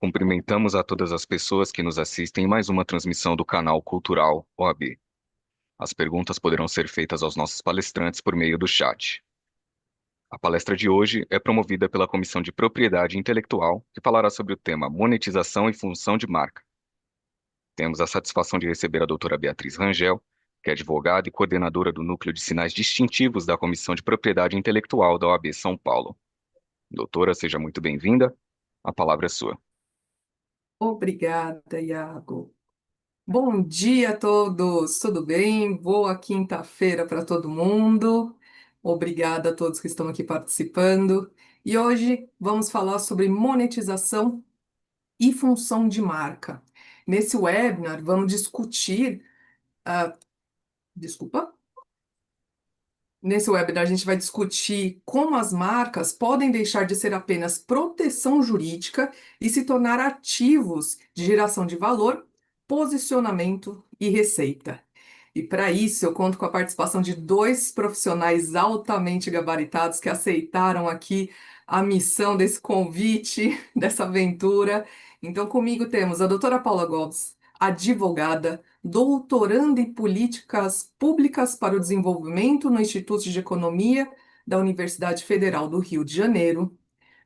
Cumprimentamos a todas as pessoas que nos assistem em mais uma transmissão do canal Cultural OAB. As perguntas poderão ser feitas aos nossos palestrantes por meio do chat. A palestra de hoje é promovida pela Comissão de Propriedade Intelectual, que falará sobre o tema Monetização e Função de Marca. Temos a satisfação de receber a doutora Beatriz Rangel, que é advogada e coordenadora do Núcleo de Sinais Distintivos da Comissão de Propriedade Intelectual da OAB São Paulo. Doutora, seja muito bem-vinda. A palavra é sua. Obrigada, Iago. Bom dia a todos, tudo bem? Boa quinta-feira para todo mundo. Obrigada a todos que estão aqui participando. E hoje vamos falar sobre monetização e função de marca. Nesse webinar, vamos discutir. Desculpa. Nesse webinar, a gente vai discutir como as marcas podem deixar de ser apenas proteção jurídica e se tornar ativos de geração de valor, posicionamento e receita. E para isso, eu conto com a participação de dois profissionais altamente gabaritados que aceitaram aqui a missão desse convite, dessa aventura. Então, comigo temos a doutora Paula Gomes, advogada, doutoranda em políticas públicas para o desenvolvimento no Instituto de Economia da Universidade Federal do Rio de Janeiro,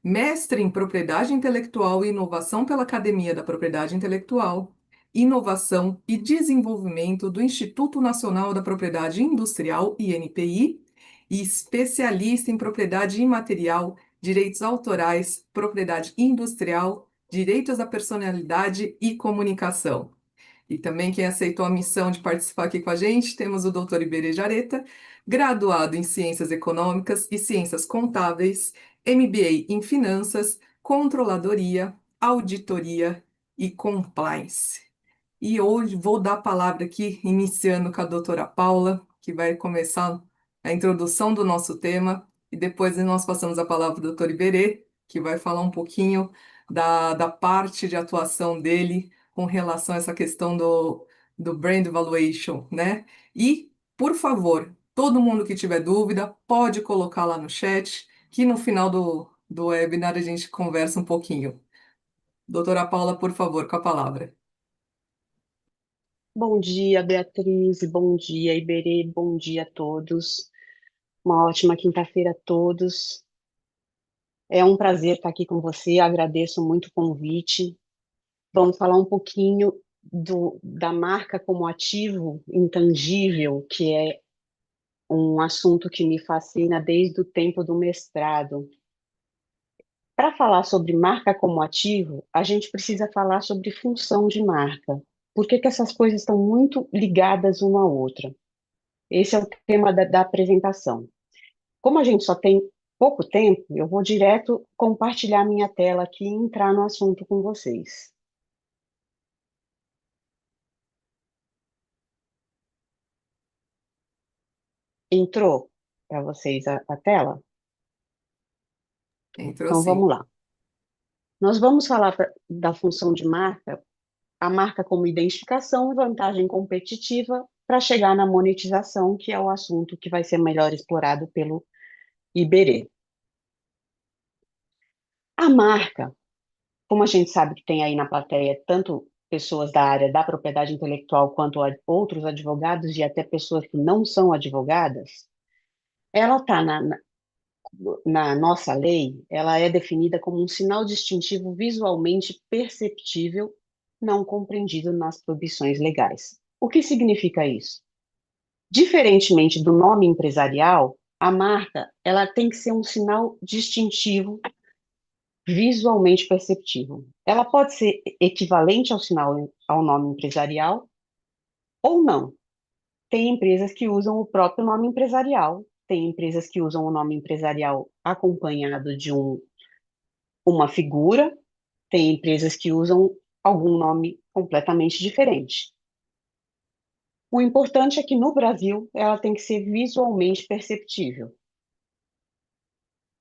mestre em propriedade intelectual e inovação pela Academia da Propriedade Intelectual, inovação e desenvolvimento do Instituto Nacional da Propriedade Industrial, INPI, e especialista em propriedade imaterial, direitos autorais, propriedade industrial, direitos da personalidade e comunicação. E também quem aceitou a missão de participar aqui com a gente, temos o doutor Iberê Jareta, graduado em Ciências Econômicas e Ciências Contábeis, MBA em Finanças, Controladoria, Auditoria e Compliance. E hoje vou dar a palavra aqui, iniciando com a doutora Paula, que vai começar a introdução do nosso tema, e depois nós passamos a palavra para o doutor Iberê, que vai falar um pouquinho da parte de atuação dele com relação a essa questão do brand valuation, né? E, por favor, todo mundo que tiver dúvida, pode colocar lá no chat, que no final do webinar a gente conversa um pouquinho. Doutora Paula, por favor, com a palavra. Bom dia, Beatriz, bom dia, Iberê, bom dia a todos. Uma ótima quinta-feira a todos. É um prazer estar aqui com você, agradeço muito o convite. Vamos falar um pouquinho da marca como ativo intangível, que é um assunto que me fascina desde o tempo do mestrado. Para falar sobre marca como ativo, a gente precisa falar sobre função de marca. Por que que essas coisas estão muito ligadas uma à outra? Esse é o tema da apresentação. Como a gente só tem pouco tempo, eu vou direto compartilhar minha tela aqui e entrar no assunto com vocês. Entrou para vocês a tela? Entrou Então vamos sim. lá. Nós vamos falar da função de marca, a marca como identificação e vantagem competitiva para chegar na monetização, que é o assunto que vai ser melhor explorado pelo Iberê. A marca, como a gente sabe que tem aí na plateia tanto pessoas da área da propriedade intelectual quanto outros advogados e até pessoas que não são advogadas, ela está na nossa lei, ela é definida como um sinal distintivo visualmente perceptível, não compreendido nas proibições legais. O que significa isso? Diferentemente do nome empresarial, a marca ela tem que ser um sinal distintivo visualmente perceptível. Ela pode ser equivalente ao nome empresarial ou não. Tem empresas que usam o próprio nome empresarial, tem empresas que usam o nome empresarial acompanhado de uma figura, tem empresas que usam algum nome completamente diferente. O importante é que no Brasil ela tem que ser visualmente perceptível.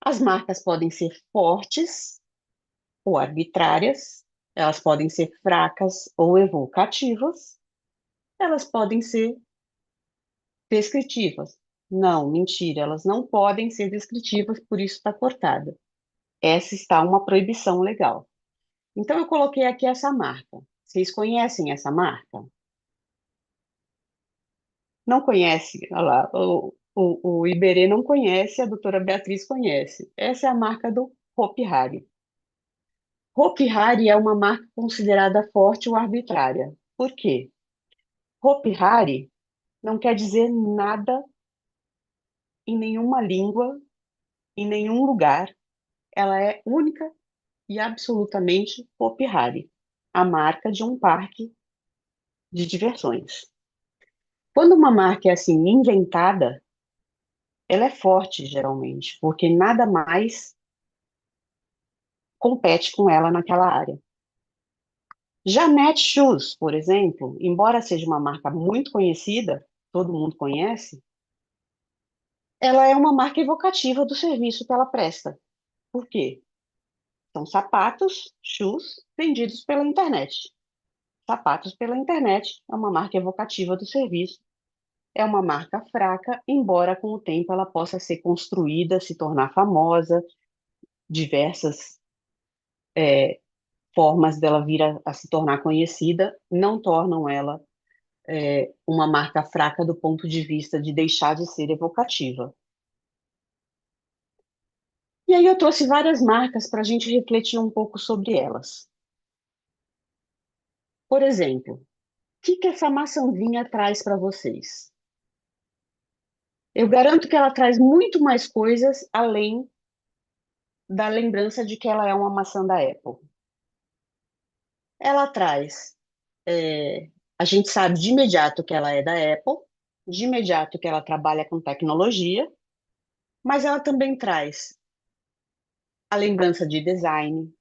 As marcas podem ser fortes ou arbitrárias, elas podem ser fracas ou evocativas, elas podem ser descritivas. Não, mentira, elas não podem ser descritivas, por isso está cortada. Essa está uma proibição legal. Então, eu coloquei aqui essa marca. Vocês conhecem essa marca? Não conhece? Olha lá, o Iberê não conhece, a doutora Beatriz conhece. Essa é a marca do Hopi Hari. Hopi Hari é uma marca considerada forte ou arbitrária. Por quê? Hopi Hari não quer dizer nada em nenhuma língua, em nenhum lugar. Ela é única e absolutamente Hopi Hari, a marca de um parque de diversões. Quando uma marca é assim inventada, ela é forte geralmente, porque nada mais compete com ela naquela área. Já Netshoes, por exemplo, embora seja uma marca muito conhecida, todo mundo conhece, ela é uma marca evocativa do serviço que ela presta. Por quê? São sapatos, shoes, vendidos pela internet. Sapatos pela internet é uma marca evocativa do serviço. É uma marca fraca, embora com o tempo ela possa ser construída, se tornar famosa, diversas formas dela vir a se tornar conhecida, não tornam ela uma marca fraca do ponto de vista de deixar de ser evocativa. E aí eu trouxe várias marcas para a gente refletir um pouco sobre elas. Por exemplo, o que essa maçãzinha traz para vocês? Eu garanto que ela traz muito mais coisas além da lembrança de que ela é uma maçã da Apple. Ela traz, é, a gente sabe de imediato que ela é da Apple, de imediato que ela trabalha com tecnologia, mas ela também traz a lembrança de design,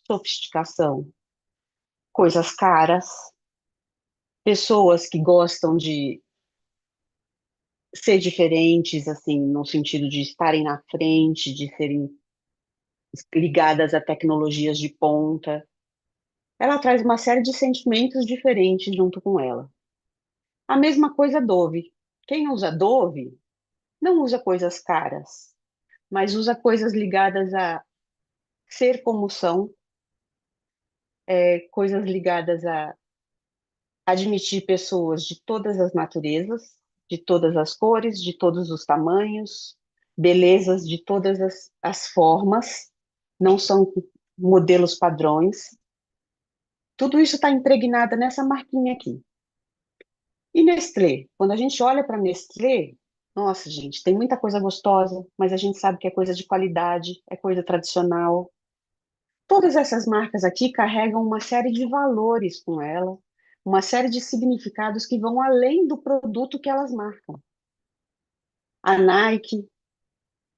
sofisticação, coisas caras, pessoas que gostam de ser diferentes, assim, no sentido de estarem na frente, de serem ligadas a tecnologias de ponta. Ela traz uma série de sentimentos diferentes junto com ela. A mesma coisa Dove. Quem usa Dove não usa coisas caras, mas usa coisas ligadas a ser como são, coisas ligadas a admitir pessoas de todas as naturezas, de todas as cores, de todos os tamanhos, belezas de todas as formas, não são modelos padrões. Tudo isso está impregnado nessa marquinha aqui. E Nestlé? Quando a gente olha para Nestlé, nossa, gente, tem muita coisa gostosa, mas a gente sabe que é coisa de qualidade, é coisa tradicional. Todas essas marcas aqui carregam uma série de valores com ela, uma série de significados que vão além do produto que elas marcam. A Nike,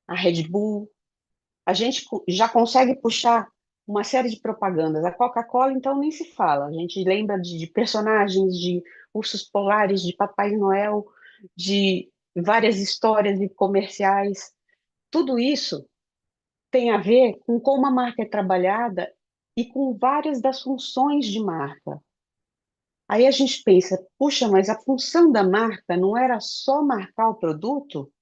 a Red Bull, a gente já consegue puxar uma série de propagandas. A Coca-Cola, então, nem se fala. A gente lembra de personagens, de ursos polares, de Papai Noel, de várias histórias e comerciais. Tudo isso tem a ver com como a marca é trabalhada e com várias das funções de marca. Aí a gente pensa, puxa, mas a função da marca não era só marcar o produto?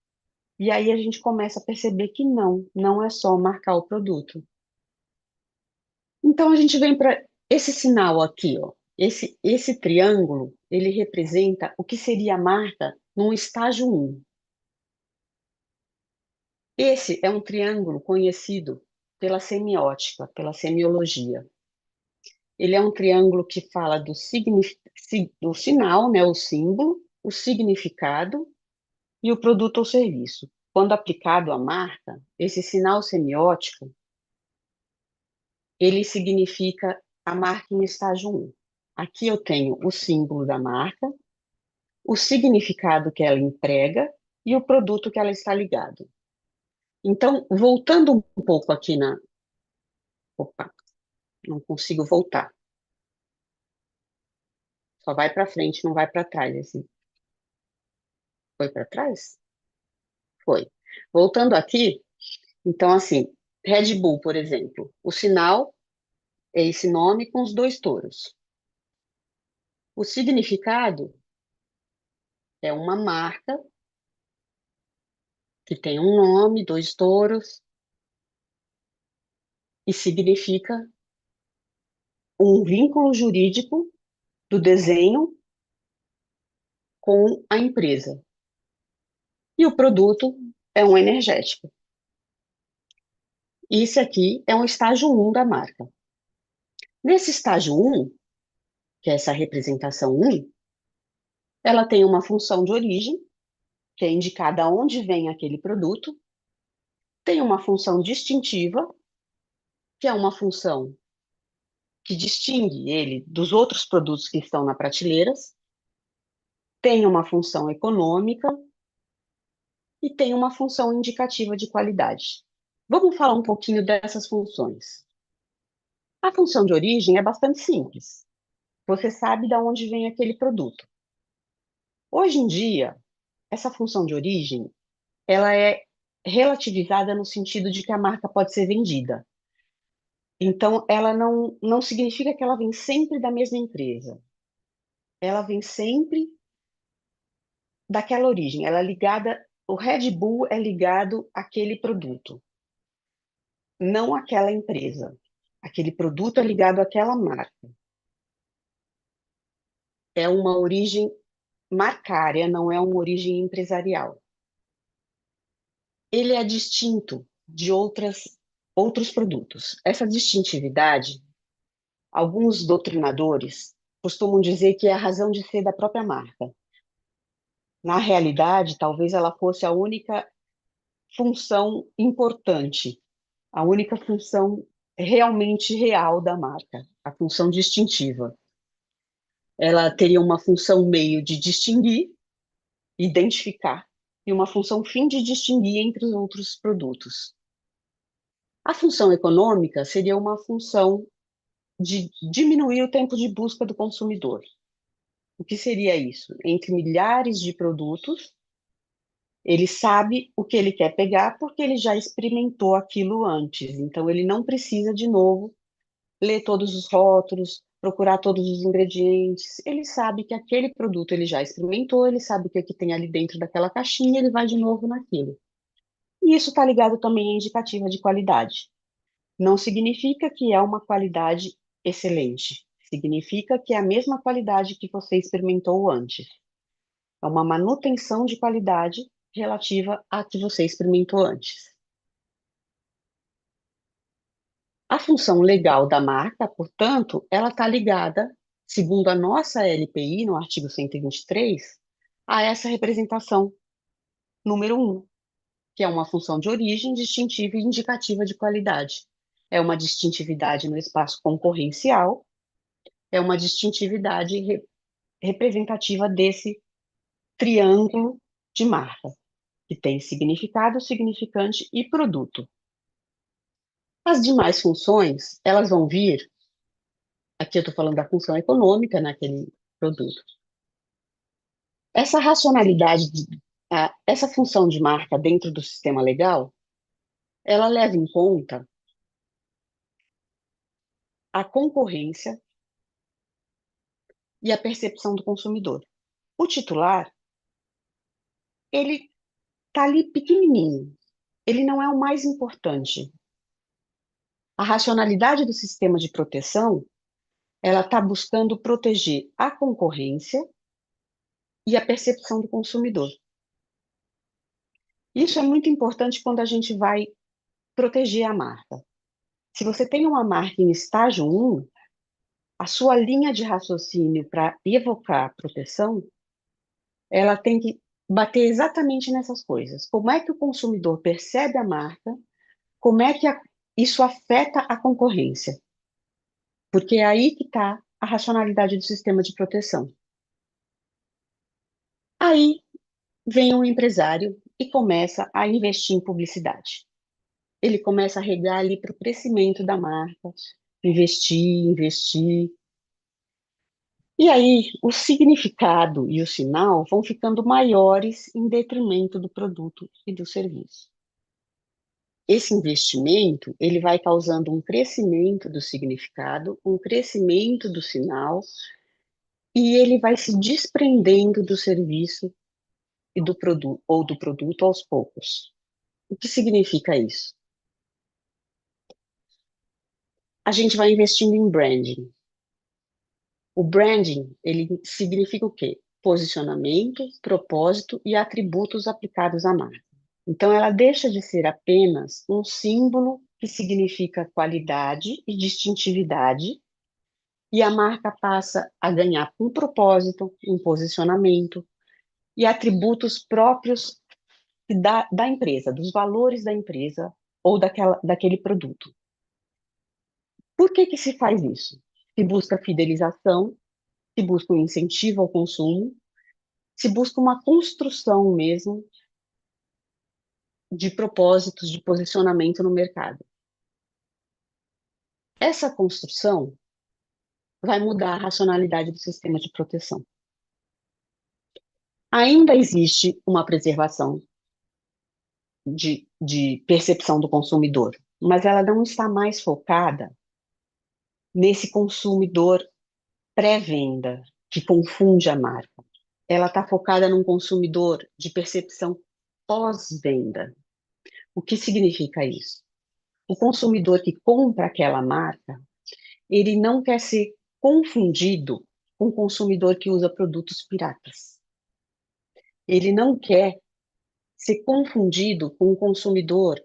E aí a gente começa a perceber que não, não é só marcar o produto. Então a gente vem para esse sinal aqui, ó. Esse triângulo, ele representa o que seria a marca num estágio 1. Esse é um triângulo conhecido pela semiótica, pela semiologia. Ele é um triângulo que fala do sinal, né, o símbolo, o significado e o produto ou serviço. Quando aplicado à marca, esse sinal semiótico, ele significa a marca em estágio 1. Aqui eu tenho o símbolo da marca, o significado que ela emprega e o produto que ela está ligado. Então, voltando um pouco aqui na... Opa, não consigo voltar. Só vai para frente, não vai para trás. Assim. Foi para trás? Foi. Voltando aqui, então, assim, Red Bull, por exemplo, o sinal é esse nome com os dois touros. O significado é uma marca que tem um nome, dois touros, e significa um vínculo jurídico do desenho com a empresa. E o produto é um energético. Isso aqui é um estágio 1 da marca. Nesse estágio 1, que é essa representação 1, ela tem uma função de origem, que é indicada onde vem aquele produto, tem uma função distintiva, que é uma função que distingue ele dos outros produtos que estão na prateleiras, tem uma função econômica e tem uma função indicativa de qualidade. Vamos falar um pouquinho dessas funções. A função de origem é bastante simples. Você sabe de onde vem aquele produto. Hoje em dia, essa função de origem, ela é relativizada no sentido de que a marca pode ser vendida. Então, ela não significa que ela vem sempre da mesma empresa. Ela vem sempre daquela origem. Ela é ligada, o Red Bull é ligado àquele produto, não àquela empresa. Aquele produto é ligado àquela marca. É uma origem marcária, não é uma origem empresarial. Ele é distinto de outros produtos. Essa distintividade, alguns doutrinadores costumam dizer que é a razão de ser da própria marca. Na realidade, talvez ela fosse a única função importante, a única função realmente real da marca, a função distintiva. Ela teria uma função meio de distinguir, identificar, e uma função fim de distinguir entre os outros produtos. A função econômica seria uma função de diminuir o tempo de busca do consumidor. O que seria isso? Entre milhares de produtos, ele sabe o que ele quer pegar porque ele já experimentou aquilo antes. Então, ele não precisa, de novo, ler todos os rótulos, procurar todos os ingredientes. Ele sabe que aquele produto ele já experimentou, ele sabe o que, é que tem ali dentro daquela caixinha, ele vai de novo naquilo. E isso está ligado também à indicativa de qualidade. Não significa que é uma qualidade excelente. Significa que é a mesma qualidade que você experimentou antes. É uma manutenção de qualidade relativa à que você experimentou antes. A função legal da marca, portanto, ela está ligada, segundo a nossa LPI, no artigo 123, a essa representação número 1, que é uma função de origem distintiva e indicativa de qualidade. É uma distintividade no espaço concorrencial, é uma distintividade representativa desse triângulo de marca, que tem significado, significante e produto. As demais funções, elas vão vir, aqui eu estou falando da função econômica naquele produto. Essa racionalidade, essa função de marca dentro do sistema legal, ela leva em conta a concorrência e a percepção do consumidor. O titular, ele está ali pequenininho, ele não é o mais importante. A racionalidade do sistema de proteção, ela está buscando proteger a concorrência e a percepção do consumidor. Isso é muito importante quando a gente vai proteger a marca. Se você tem uma marca em estágio 1, a sua linha de raciocínio para evocar proteção, ela tem que bater exatamente nessas coisas. Como é que o consumidor percebe a marca? Como é que isso afeta a concorrência? Porque é aí que está a racionalidade do sistema de proteção. Aí vem um empresário e começa a investir em publicidade. Ele começa a regar ali para o crescimento da marca, investir. E aí, o significado e o sinal vão ficando maiores em detrimento do produto e do serviço. Esse investimento, ele vai causando um crescimento do significado, um crescimento do sinal, e ele vai se desprendendo do serviço e do produto, ou do produto aos poucos. O que significa isso? A gente vai investindo em branding. O branding, ele significa o quê? Posicionamento, propósito e atributos aplicados à marca. Então, ela deixa de ser apenas um símbolo que significa qualidade e distintividade, e a marca passa a ganhar um propósito, um posicionamento e atributos próprios da empresa, dos valores da empresa ou daquele produto. Por que se faz isso? Se busca fidelização, se busca um incentivo ao consumo, se busca uma construção mesmo de propósitos de posicionamento no mercado. Essa construção vai mudar a racionalidade do sistema de proteção. Ainda existe uma preservação de percepção do consumidor, mas ela não está mais focada nesse consumidor pré-venda, que confunde a marca. Ela está focada num consumidor de percepção pós-venda. O que significa isso? O consumidor que compra aquela marca, ele não quer ser confundido com o consumidor que usa produtos piratas. Ele não quer ser confundido com o consumidor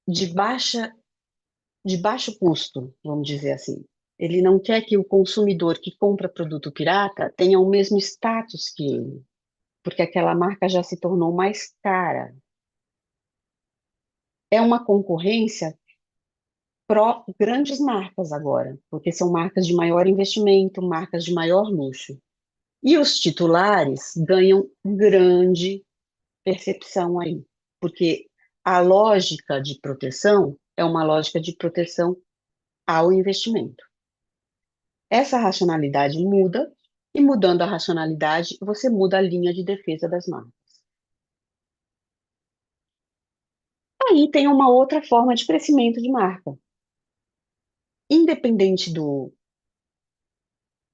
de baixo custo, vamos dizer assim. Ele não quer que o consumidor que compra produto pirata tenha o mesmo status que ele, porque aquela marca já se tornou mais cara. É uma concorrência pró grandes marcas agora, porque são marcas de maior investimento, marcas de maior luxo. E os titulares ganham grande percepção aí, porque a lógica de proteção é uma lógica de proteção ao investimento. Essa racionalidade muda, e mudando a racionalidade, você muda a linha de defesa das marcas. Aí tem uma outra forma de crescimento de marca. Independente do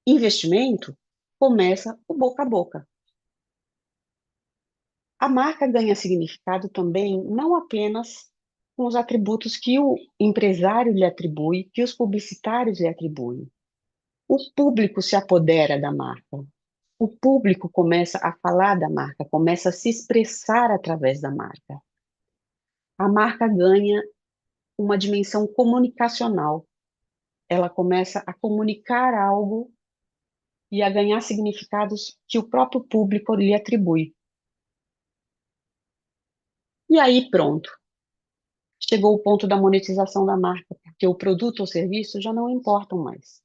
investimento, começa o boca a boca. A marca ganha significado também não apenas com os atributos que o empresário lhe atribui, que os publicitários lhe atribuem. O público se apodera da marca. O público começa a falar da marca, começa a se expressar através da marca. A marca ganha uma dimensão comunicacional. Ela começa a comunicar algo e a ganhar significados que o próprio público lhe atribui. E aí, pronto. Chegou o ponto da monetização da marca, porque o produto ou serviço já não importam mais.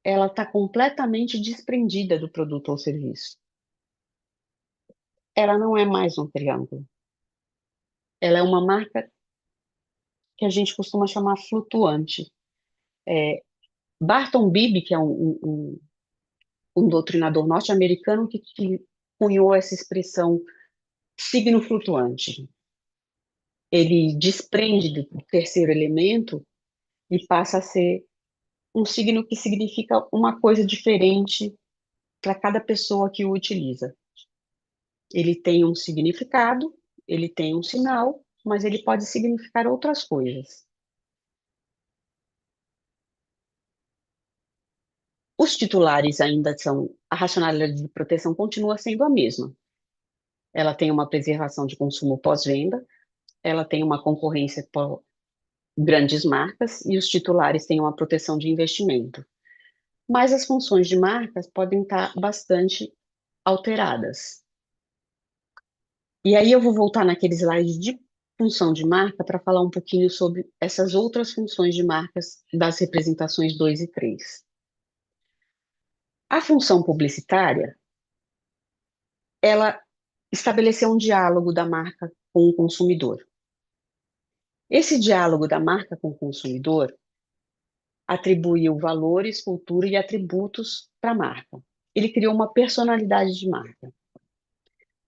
Ela está completamente desprendida do produto ou serviço. Ela não é mais um triângulo. Ela é uma marca que a gente costuma chamar flutuante. Barton Bibi, que é um doutrinador norte-americano que cunhou essa expressão signo flutuante. Ele desprende do terceiro elemento e passa a ser um signo que significa uma coisa diferente para cada pessoa que o utiliza. Ele tem um significado, ele tem um sinal, mas ele pode significar outras coisas. Os titulares ainda são, a racionalidade de proteção continua sendo a mesma. Ela tem uma preservação de consumo pós-venda, ela tem uma concorrência por grandes marcas e os titulares têm uma proteção de investimento. Mas as funções de marcas podem estar bastante alteradas. E aí eu vou voltar naquele slide de função de marca para falar um pouquinho sobre essas outras funções de marcas das representações 2 e 3. A função publicitária, ela estabeleceu um diálogo da marca com o consumidor. Esse diálogo da marca com o consumidor atribuiu valores, cultura e atributos para a marca. Ele criou uma personalidade de marca.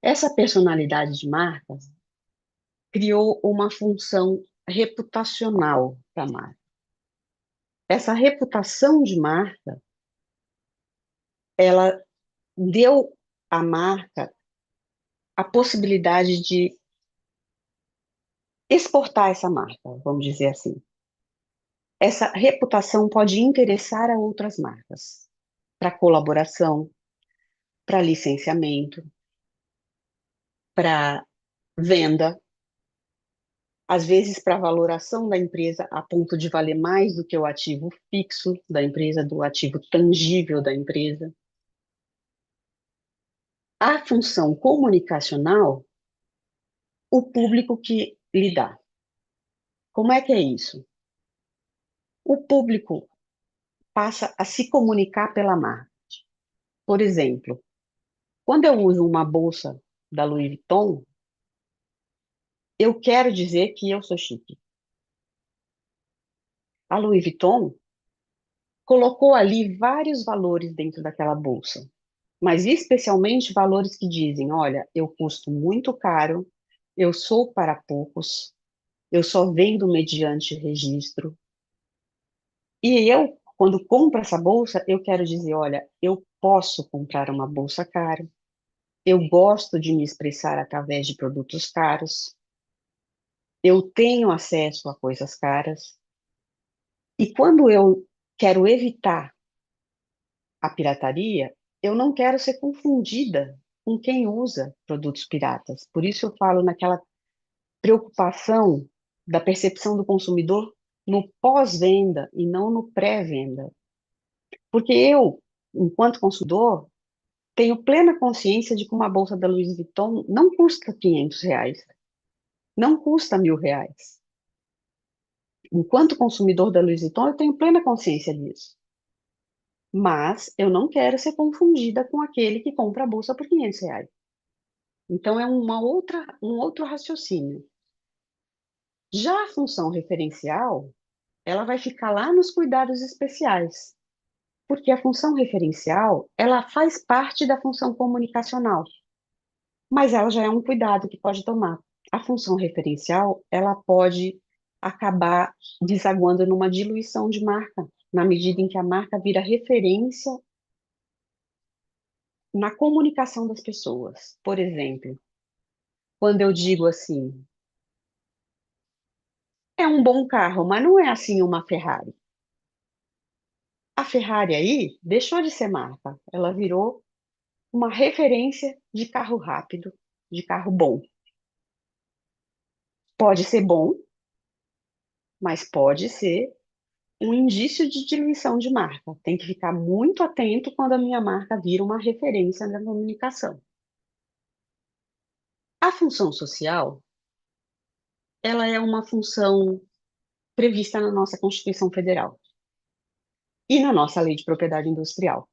Essa personalidade de marca criou uma função reputacional para a marca. Essa reputação de marca, ela deu à marca a possibilidade de exportar essa marca, vamos dizer assim. essa reputação pode interessar a outras marcas para colaboração, para licenciamento, para venda, às vezes para valoração da empresa a ponto de valer mais do que o ativo fixo da empresa, do ativo tangível da empresa. A função comunicacional, o público que lhe dá. Como é que é isso? O público passa a se comunicar pela marca. Por exemplo, quando eu uso uma bolsa da Louis Vuitton, eu quero dizer que eu sou chique. A Louis Vuitton colocou ali vários valores dentro daquela bolsa, mas especialmente valores que dizem, olha, eu custo muito caro, eu sou para poucos, eu só vendo mediante registro. E eu, quando compro essa bolsa, eu quero dizer, olha, eu posso comprar uma bolsa cara, eu gosto de me expressar através de produtos caros, eu tenho acesso a coisas caras. E quando eu quero evitar a pirataria, eu não quero ser confundida com quem usa produtos piratas. Por isso eu falo naquela preocupação da percepção do consumidor no pós-venda e não no pré-venda. Porque eu, enquanto consumidor, tenho plena consciência de que uma bolsa da Louis Vuitton não custa R$ 500, não custa R$ 1.000. Enquanto consumidor da Louis Vuitton, eu tenho plena consciência disso. Mas eu não quero ser confundida com aquele que compra a bolsa por R$ 500. Então, é um outro raciocínio. Já a função referencial, ela vai ficar lá nos cuidados especiais, porque a função referencial, ela faz parte da função comunicacional, mas ela já é um cuidado que pode tomar. A função referencial, ela pode acabar desaguando numa diluição de marca, na medida em que a marca vira referência na comunicação das pessoas. Por exemplo, quando eu digo assim, é um bom carro, mas não é assim uma Ferrari. A Ferrari aí deixou de ser marca, ela virou uma referência de carro rápido, de carro bom. Pode ser bom, mas pode ser um indício de diluição de marca. Tem que ficar muito atento quando a minha marca vira uma referência na comunicação. A função social, ela é uma função prevista na nossa Constituição Federal e na nossa Lei de Propriedade Industrial.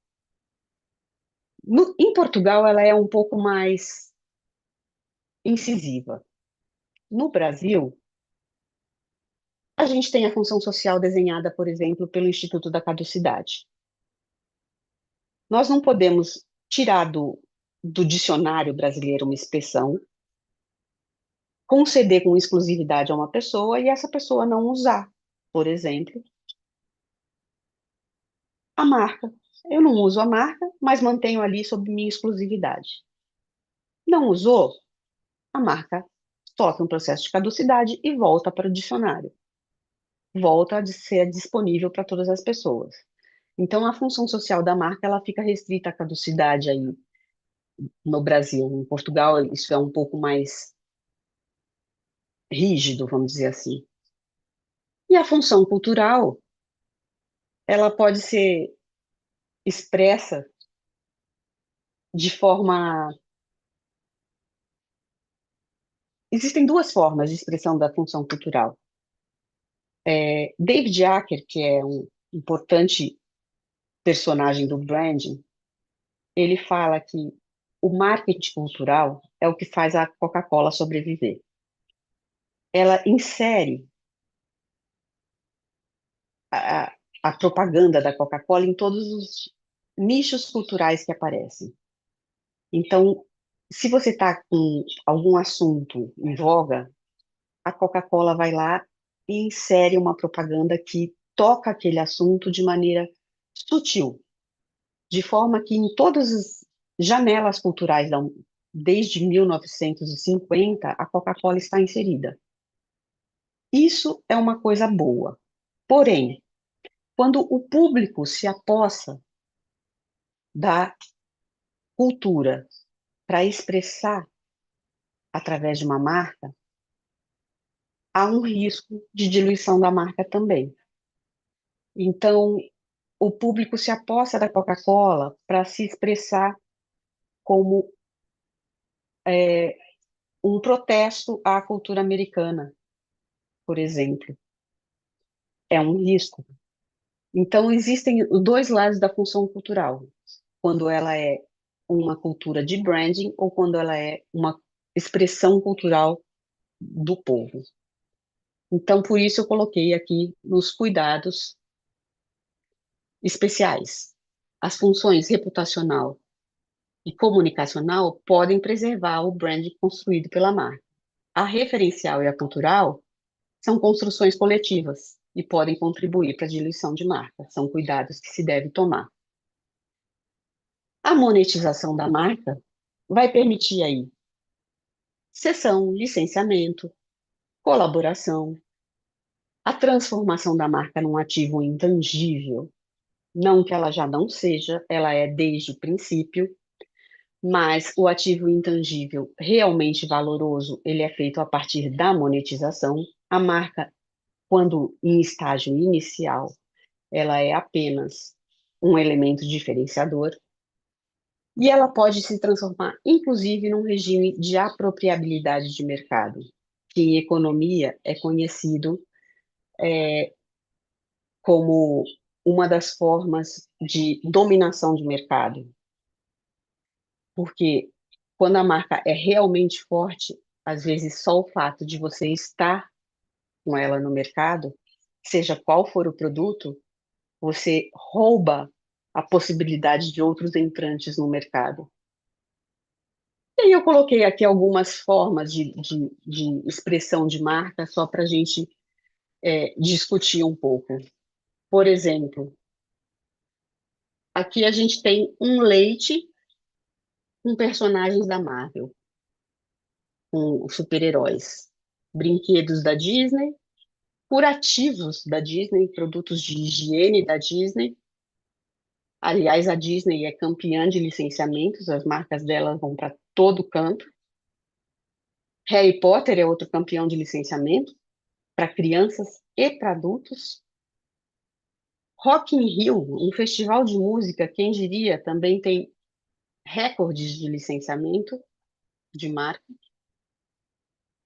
Em Portugal, ela é um pouco mais incisiva. No Brasil, a gente tem a função social desenhada, por exemplo, pelo Instituto da Caducidade. Nós não podemos tirar do dicionário brasileiro uma expressão, conceder com exclusividade a uma pessoa e essa pessoa não usar, por exemplo, a marca. Eu não uso a marca, mas mantenho ali sob minha exclusividade. Não usou, a marca sofre um processo de caducidade e volta para o dicionário. Volta a ser disponível para todas as pessoas. Então, a função social da marca ela fica restrita à caducidade aí no Brasil. Em Portugal, isso é um pouco mais rígido, vamos dizer assim. E a função cultural, ela pode ser expressa de forma. Existem duas formas de expressão da função cultural. David Acker, que é um importante personagem do branding, ele fala que o marketing cultural é o que faz a Coca-Cola sobreviver. Ela insere a propaganda da Coca-Cola em todos os nichos culturais que aparecem. Então, se você está com algum assunto em voga, a Coca-Cola vai lá e insere uma propaganda que toca aquele assunto de maneira sutil, de forma que em todas as janelas culturais, desde 1950, a Coca-Cola está inserida. Isso é uma coisa boa. Porém, quando o público se apossa da cultura para expressar através de uma marca, há um risco de diluição da marca também. Então, o público se aposta da Coca-Cola para se expressar como um protesto à cultura americana, por exemplo. É um risco. Então, existem os dois lados da função cultural, quando ela é uma cultura de branding ou quando ela é uma expressão cultural do povo. Então, por isso eu coloquei aqui nos cuidados especiais. As funções reputacional e comunicacional podem preservar o brand construído pela marca. A referencial e a cultural são construções coletivas e podem contribuir para a diluição de marca. São cuidados que se deve tomar. A monetização da marca vai permitir aí cessão, licenciamento, colaboração, a transformação da marca num ativo intangível. Não que ela já não seja, ela é desde o princípio, mas o ativo intangível realmente valoroso, ele é feito a partir da monetização. A marca, quando em estágio inicial, ela é apenas um elemento diferenciador e ela pode se transformar, inclusive, num regime de apropriabilidade de mercado, que em economia é conhecido como uma das formas de dominação de mercado, porque quando a marca é realmente forte, às vezes só o fato de você estar com ela no mercado, seja qual for o produto, você rouba a possibilidade de outros entrantes no mercado. E aí eu coloquei aqui algumas formas de expressão de marca só para a gente discutir um pouco. Por exemplo, aqui a gente tem um leite com personagens da Marvel, com super-heróis, brinquedos da Disney, curativos da Disney, produtos de higiene da Disney. Aliás, a Disney é campeã de licenciamentos, as marcas dela vão para todo canto. Harry Potter é outro campeão de licenciamento para crianças e para adultos. Rock in Rio, um festival de música, quem diria, também tem recordes de licenciamento de marca.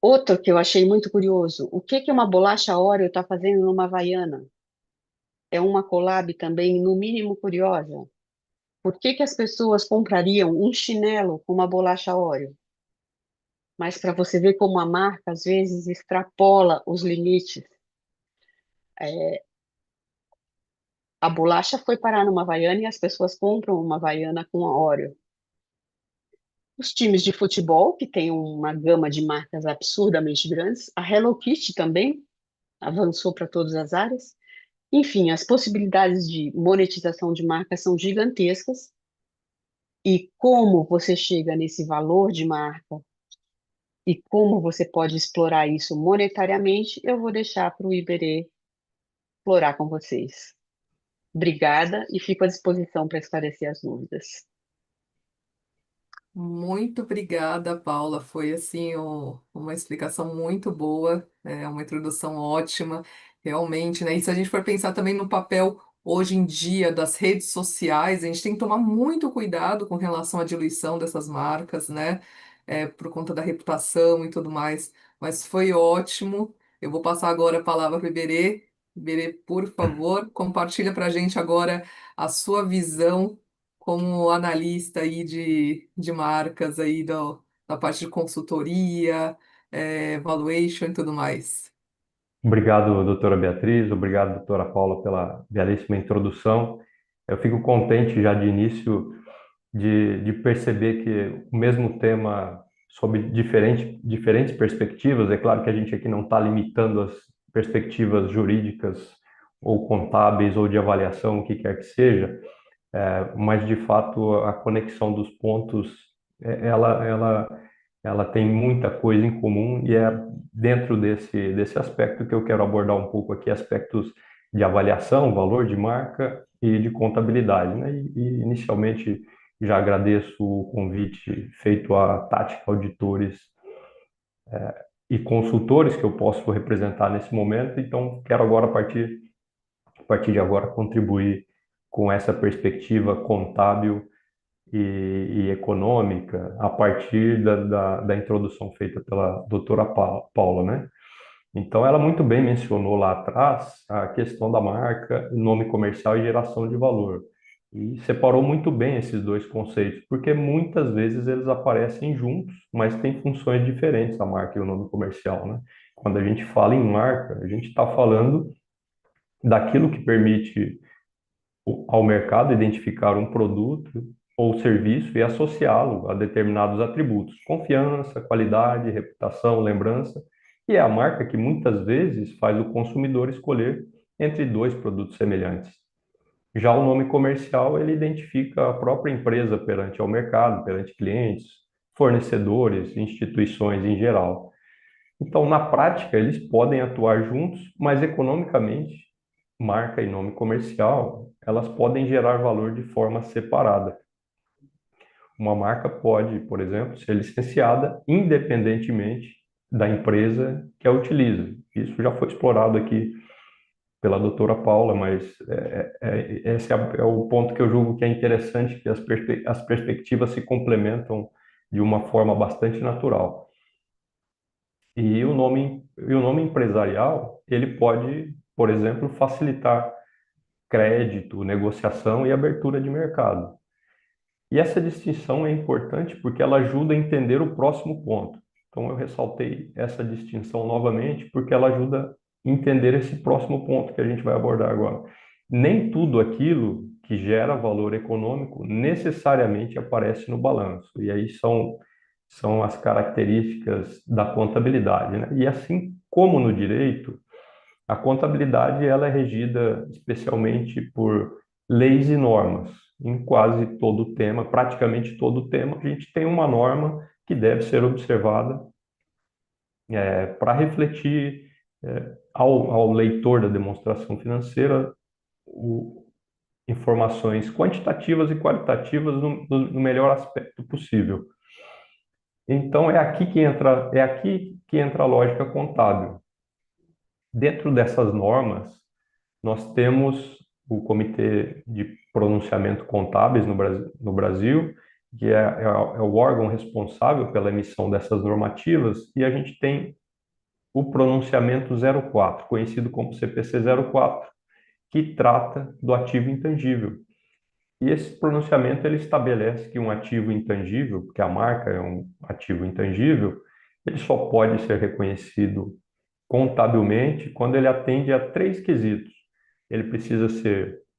Outro que eu achei muito curioso, o que que uma bolacha Oreo está fazendo numa Havaiana? É uma collab também, no mínimo, curiosa. Por que que as pessoas comprariam um chinelo com uma bolacha Oreo? Mas para você ver como a marca, às vezes, extrapola os limites. A bolacha foi parar numa Havaiana e as pessoas compram uma Havaiana com a Oreo. Os times de futebol, que tem uma gama de marcas absurdamente grandes. A Hello Kitty também avançou para todas as áreas. Enfim, as possibilidades de monetização de marcas são gigantescas. E como você chega nesse valor de marca e como você pode explorar isso monetariamente, eu vou deixar para o Iberê explorar com vocês. Obrigada e fico à disposição para esclarecer as dúvidas. Muito obrigada, Paula. Foi assim uma explicação muito boa, uma introdução ótima, realmente, né? E se a gente for pensar também no papel hoje em dia das redes sociais, a gente tem que tomar muito cuidado com relação à diluição dessas marcas, né? Por conta da reputação e tudo mais. Mas foi ótimo. Eu vou passar agora a palavra para o Iberê. Iberê, por favor, compartilha para a gente agora a sua visão como analista aí de marcas aí da parte de consultoria, valuation e tudo mais. Obrigado, doutora Beatriz, obrigado, doutora Paula, pela belíssima introdução. Eu fico contente já de início de perceber que o mesmo tema, sob diferentes perspectivas, é claro que a gente aqui não está limitando as perspectivas jurídicas ou contábeis ou de avaliação, o que quer que seja, mas de fato a conexão dos pontos, ela tem muita coisa em comum e é dentro desse aspecto que eu quero abordar um pouco aqui, aspectos de avaliação, valor de marca e de contabilidade, né? E inicialmente já agradeço o convite feito à Tática Auditores e consultores que eu posso representar nesse momento, então quero agora, a partir de agora, contribuir com essa perspectiva contábil e econômica a partir da introdução feita pela doutora Paula, né? Então, ela muito bem mencionou lá atrás a questão da marca, nome comercial e geração de valor. E separou muito bem esses dois conceitos, porque muitas vezes eles aparecem juntos, mas têm funções diferentes, a marca e o nome comercial, né? Quando a gente fala em marca, a gente está falando daquilo que permite ao mercado identificar um produto ou serviço e associá-lo a determinados atributos, confiança, qualidade, reputação, lembrança, e é a marca que muitas vezes faz o consumidor escolher entre dois produtos semelhantes. Já o nome comercial, ele identifica a própria empresa perante ao mercado, perante clientes, fornecedores, instituições em geral. Então, na prática, eles podem atuar juntos, mas economicamente, marca e nome comercial, elas podem gerar valor de forma separada. Uma marca pode, por exemplo, ser licenciada independentemente da empresa que a utiliza. Isso já foi explorado aqui pela doutora Paula, mas esse é o ponto que eu julgo que é interessante, que as perspectivas se complementam de uma forma bastante natural. E o nome empresarial, ele pode, por exemplo, facilitar crédito, negociação e abertura de mercado. E essa distinção é importante porque ela ajuda a entender o próximo ponto. Então, eu ressaltei essa distinção novamente porque ela ajuda a entender esse próximo ponto que a gente vai abordar agora. Nem tudo aquilo que gera valor econômico necessariamente aparece no balanço. E aí são as características da contabilidade, né? E assim como no direito, a contabilidade ela é regida especialmente por leis e normas. Em quase todo o tema, praticamente todo o tema, a gente tem uma norma que deve ser observada para refletir ao leitor da demonstração financeira informações quantitativas e qualitativas no melhor aspecto possível. Então é aqui que entra a lógica contábil. Dentro dessas normas, nós temos o Comitê de Pronunciamento Contábeis no Brasil, que é o órgão responsável pela emissão dessas normativas, e a gente tem o pronunciamento 04, conhecido como CPC 04, que trata do ativo intangível. E esse pronunciamento ele estabelece que um ativo intangível, porque a marca é um ativo intangível, ele só pode ser reconhecido contabilmente quando ele atende a 3 quesitos.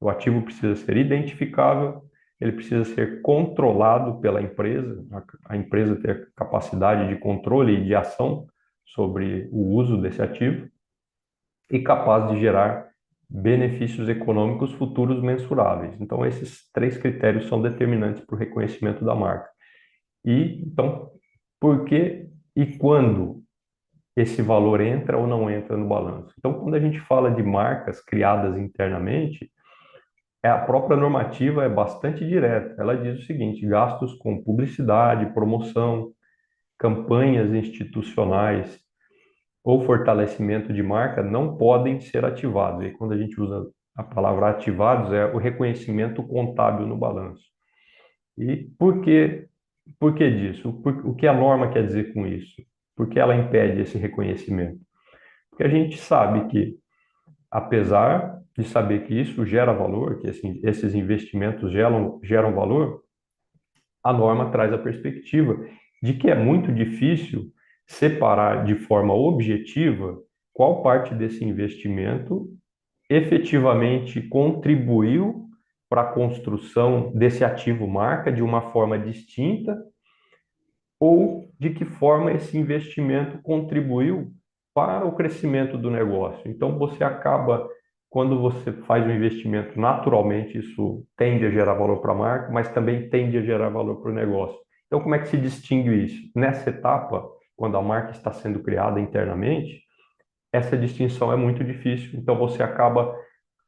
O ativo precisa ser identificável, ele precisa ser controlado pela empresa, a empresa ter capacidade de controle e de ação sobre o uso desse ativo e capaz de gerar benefícios econômicos futuros mensuráveis. Então, esses 3 critérios são determinantes para o reconhecimento da marca. E, então, por que e quando esse valor entra ou não entra no balanço? Então, quando a gente fala de marcas criadas internamente, a própria normativa é bastante direta. Ela diz o seguinte: gastos com publicidade, promoção, campanhas institucionais ou fortalecimento de marca não podem ser ativados. E quando a gente usa a palavra ativados, é o reconhecimento contábil no balanço. E por que disso? O que a norma quer dizer com isso? Por que ela impede esse reconhecimento? Porque a gente sabe que, apesar de saber que isso gera valor, que esses investimentos geram valor, a norma traz a perspectiva de que é muito difícil separar de forma objetiva qual parte desse investimento efetivamente contribuiu para a construção desse ativo marca de uma forma distinta ou de que forma esse investimento contribuiu para o crescimento do negócio. Então, quando você faz um investimento, naturalmente isso tende a gerar valor para a marca, mas também tende a gerar valor para o negócio. Então, como é que se distingue isso? Nessa etapa, quando a marca está sendo criada internamente, essa distinção é muito difícil. Então, você acaba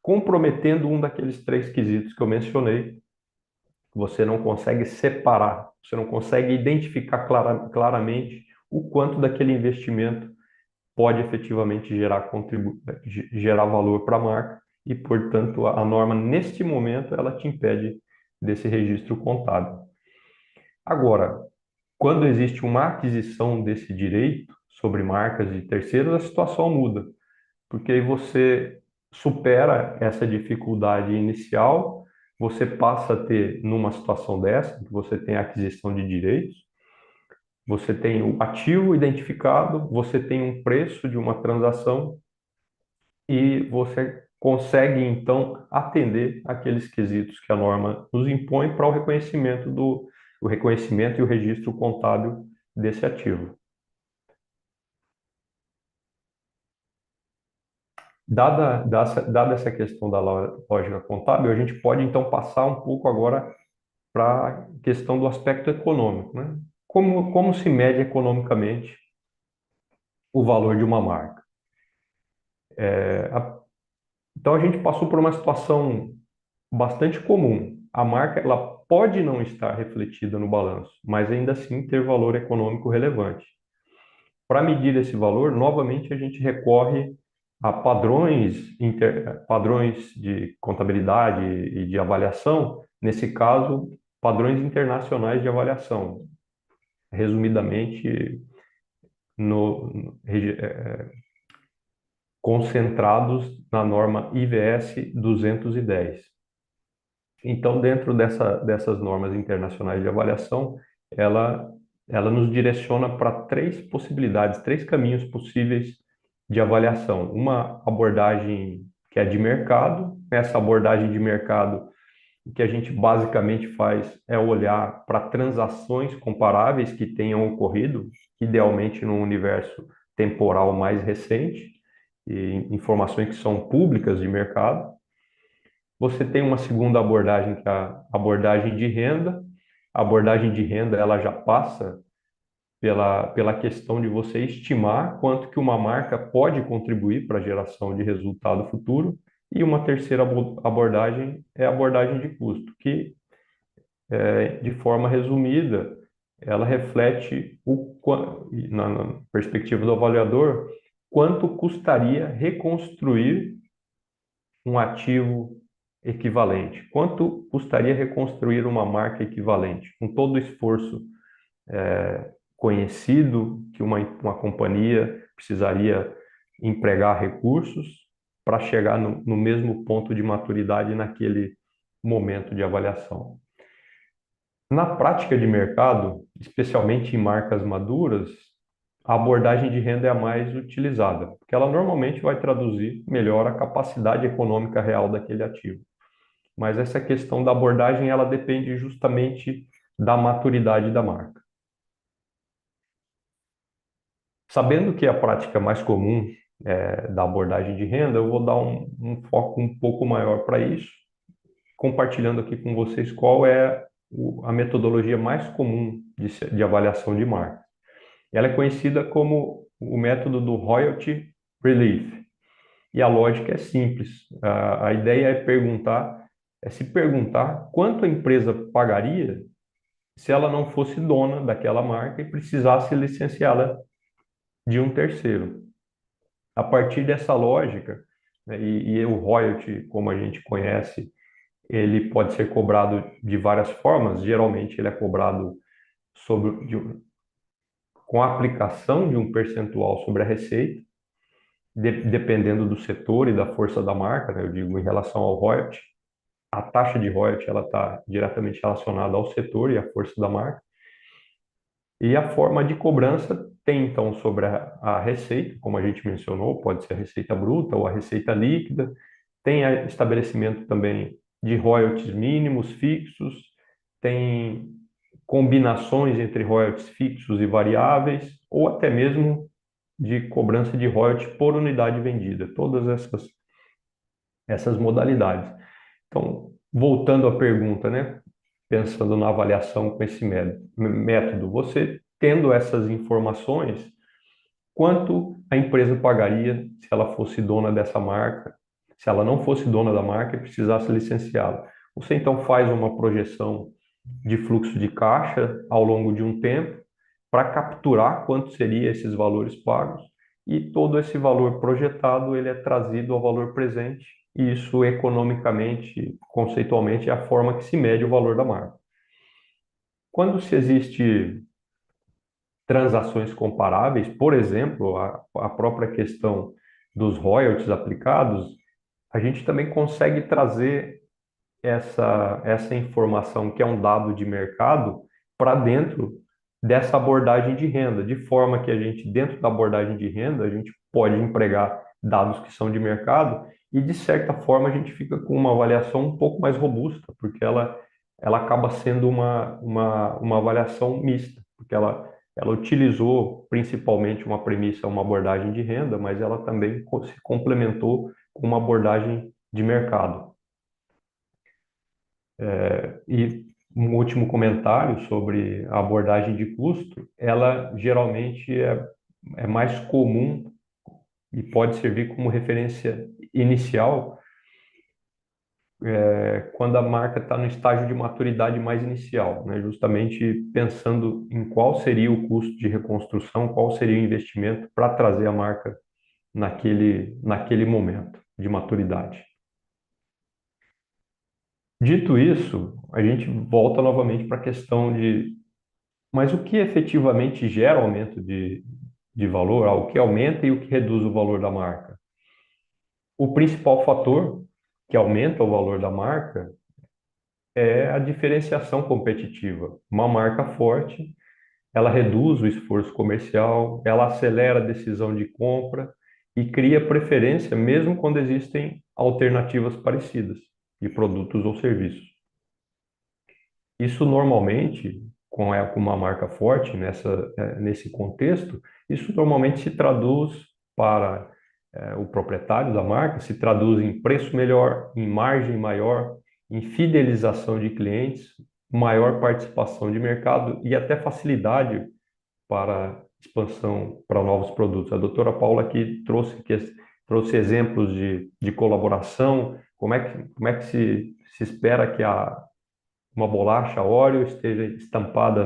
comprometendo um daqueles três quesitos que eu mencionei. Você não consegue separar, você não consegue identificar claramente o quanto daquele investimento pode efetivamente gerar valor para a marca e, portanto, a norma, neste momento, ela te impede desse registro contábil. Agora, quando existe uma aquisição desse direito sobre marcas de terceiros, a situação muda, porque aí você supera essa dificuldade inicial, você passa a ter, numa situação dessa, que você tem a aquisição de direitos, você tem o ativo identificado, você tem um preço de uma transação e você consegue, então, atender aqueles quesitos que a norma nos impõe para o reconhecimento e o registro contábil desse ativo. Dada essa questão da lógica contábil, a gente pode, então, passar um pouco agora para a questão do aspecto econômico, né? Como se mede economicamente o valor de uma marca? Então, a gente passou por uma situação bastante comum. A marca, ela pode não estar refletida no balanço, mas ainda assim ter valor econômico relevante. Para medir esse valor, novamente a gente recorre a padrões de contabilidade e de avaliação, nesse caso, padrões internacionais de avaliação, resumidamente concentrados na norma IVS 210. Então, dentro dessas normas internacionais de avaliação, ela nos direciona para três possibilidades, três caminhos possíveis de avaliação. Uma abordagem que é de mercado. Essa abordagem de mercado, o que a gente basicamente faz é olhar para transações comparáveis que tenham ocorrido, idealmente num universo temporal mais recente, e informações que são públicas de mercado. Você tem uma segunda abordagem, que é a abordagem de renda. A abordagem de renda, ela já passa pela questão de você estimar quanto que uma marca pode contribuir para a geração de resultado futuro. E uma terceira abordagem é a abordagem de custo, que, de forma resumida, ela reflete, na perspectiva do avaliador, quanto custaria reconstruir um ativo equivalente, quanto custaria reconstruir uma marca equivalente, com todo o esforço conhecido que uma companhia precisaria empregar recursos para chegar no mesmo ponto de maturidade naquele momento de avaliação. Na prática de mercado, especialmente em marcas maduras, a abordagem de renda é a mais utilizada, porque ela normalmente vai traduzir melhor a capacidade econômica real daquele ativo. Mas essa questão da abordagem, ela depende justamente da maturidade da marca. Sabendo que a prática mais comum da abordagem de renda, eu vou dar um foco um pouco maior para isso, compartilhando aqui com vocês qual é a metodologia mais comum de avaliação de marca. Ela é conhecida como o método do Royalty Relief. E a lógica é simples. A ideia é se perguntar quanto a empresa pagaria se ela não fosse dona daquela marca e precisasse licenciá-la de um terceiro. A partir dessa lógica, né, e o royalty, como a gente conhece, ele pode ser cobrado de várias formas. Geralmente ele é cobrado com a aplicação de um percentual sobre a receita, dependendo do setor e da força da marca, né? Eu digo, em relação ao royalty, a taxa de royalty ela está diretamente relacionada ao setor e à força da marca. E a forma de cobrança tem, então, sobre a receita, como a gente mencionou, pode ser a receita bruta ou a receita líquida. Tem estabelecimento também de royalties mínimos, fixos, tem combinações entre royalties fixos e variáveis, ou até mesmo de cobrança de royalty por unidade vendida, todas essas modalidades. Então, voltando à pergunta, né? Pensando na avaliação com esse método, você tendo essas informações, quanto a empresa pagaria se ela fosse dona dessa marca, se ela não fosse dona da marca e precisasse licenciá-la. Você então faz uma projeção de fluxo de caixa ao longo de um tempo para capturar quanto seria esses valores pagos e todo esse valor projetado ele é trazido ao valor presente e isso economicamente, conceitualmente, é a forma que se mede o valor da marca. Quando se existe transações comparáveis, por exemplo, a própria questão dos royalties aplicados, a gente também consegue trazer essa informação, que é um dado de mercado, para dentro dessa abordagem de renda, de forma que a gente, dentro da abordagem de renda, a gente pode empregar dados que são de mercado e, de certa forma, a gente fica com uma avaliação um pouco mais robusta, porque ela acaba sendo uma avaliação mista, porque ela utilizou principalmente uma premissa, uma abordagem de renda, mas ela também se complementou com uma abordagem de mercado. E um último comentário sobre a abordagem de custo, ela geralmente é mais comum e pode servir como referência inicial quando a marca está no estágio de maturidade mais inicial, né? Justamente pensando em qual seria o custo de reconstrução, qual seria o investimento para trazer a marca naquele momento de maturidade. Dito isso, a gente volta novamente para a questão mas o que efetivamente gera aumento de valor, o que aumenta e o que reduz o valor da marca? O principal fator que aumenta o valor da marca é a diferenciação competitiva. Uma marca forte, ela reduz o esforço comercial, ela acelera a decisão de compra e cria preferência mesmo quando existem alternativas parecidas de produtos ou serviços. Isso normalmente, com uma marca forte nesse contexto, isso normalmente se traduz para o proprietário da marca, se traduz em preço melhor, em margem maior, em fidelização de clientes, maior participação de mercado e até facilidade para expansão para novos produtos. A doutora Paula aqui trouxe exemplos de colaboração, como é que se espera que uma bolacha Oreo esteja estampada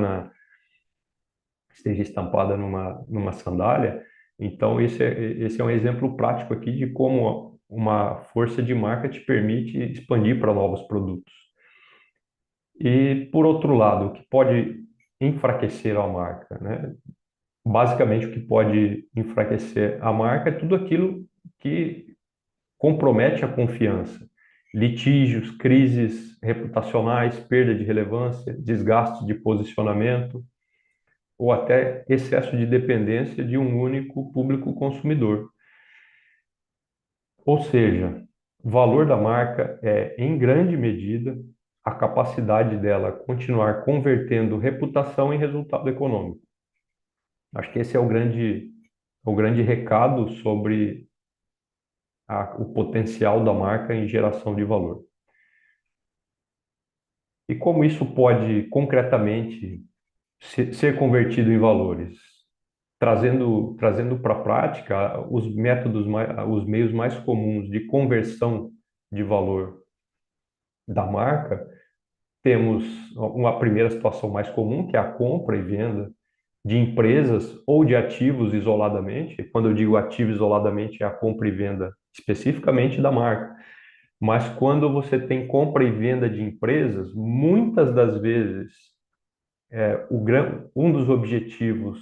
numa sandália. Então, esse é um exemplo prático aqui de como uma força de marca te permite expandir para novos produtos. E, por outro lado, o que pode enfraquecer a marca, né? Basicamente, o que pode enfraquecer a marca é tudo aquilo que compromete a confiança. Litígios, crises reputacionais, perda de relevância, desgaste de posicionamento ou até excesso de dependência de um único público consumidor. Ou seja, o valor da marca é, em grande medida, a capacidade dela continuar convertendo reputação em resultado econômico. Acho que esse é o grande recado sobre o potencial da marca em geração de valor. E como isso pode concretamente ser convertido em valores? Trazendo para a prática os meios mais comuns de conversão de valor da marca, temos uma primeira situação mais comum, que é a compra e venda de empresas ou de ativos isoladamente. Quando eu digo ativo isoladamente, é a compra e venda especificamente da marca. Mas quando você tem compra e venda de empresas, muitas das vezes, um dos objetivos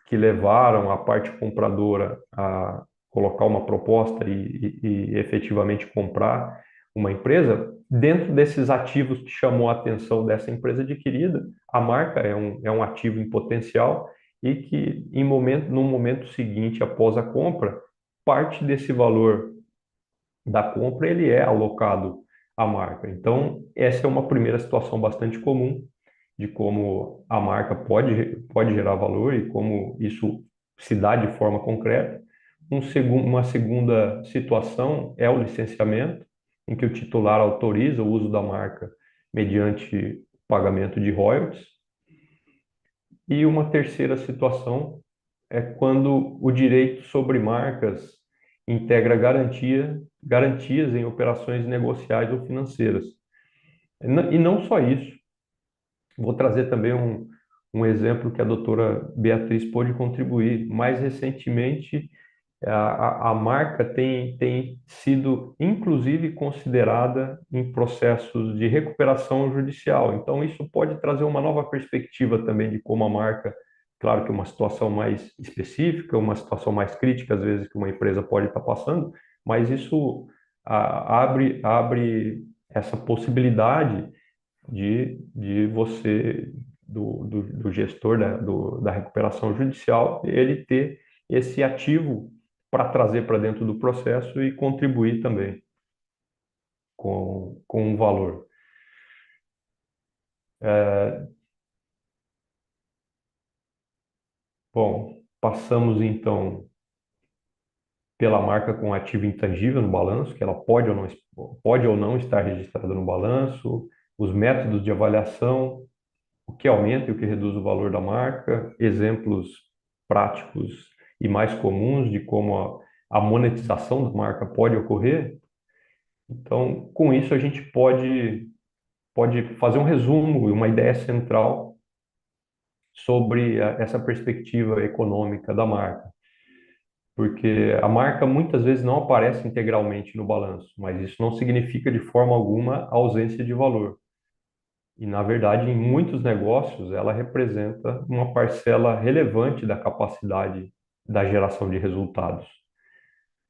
que levaram a parte compradora a colocar uma proposta e efetivamente comprar uma empresa, dentro desses ativos que chamou a atenção dessa empresa adquirida, a marca é um ativo em potencial e que, no momento seguinte, após a compra, parte desse valor da compra ele é alocado à marca. Então, essa é uma primeira situação bastante comum de como a marca pode gerar valor e como isso se dá de forma concreta. Uma segunda situação é o licenciamento, em que o titular autoriza o uso da marca mediante pagamento de royalties. E uma terceira situação é quando o direito sobre marcas integra garantias em operações negociais ou financeiras. E não só isso. Vou trazer também um exemplo que a doutora Beatriz pôde contribuir. Mais recentemente, a marca tem sido, inclusive, considerada em processos de recuperação judicial. Então, isso pode trazer uma nova perspectiva também de como a marca, claro que uma situação mais específica, uma situação mais crítica, às vezes, que uma empresa pode estar passando, mas isso abre essa possibilidade de você, do gestor da recuperação judicial, ele ter esse ativo para trazer para dentro do processo e contribuir também com um valor. Bom, passamos então pela marca com ativo intangível no balanço, que ela pode ou não estar registrada no balanço, os métodos de avaliação, o que aumenta e o que reduz o valor da marca, exemplos práticos e mais comuns de como a monetização da marca pode ocorrer. Então, com isso, a gente pode fazer um resumo e uma ideia central sobre essa perspectiva econômica da marca. Porque a marca muitas vezes não aparece integralmente no balanço, mas isso não significa de forma alguma ausência de valor. E, na verdade, em muitos negócios, ela representa uma parcela relevante da capacidade da geração de resultados.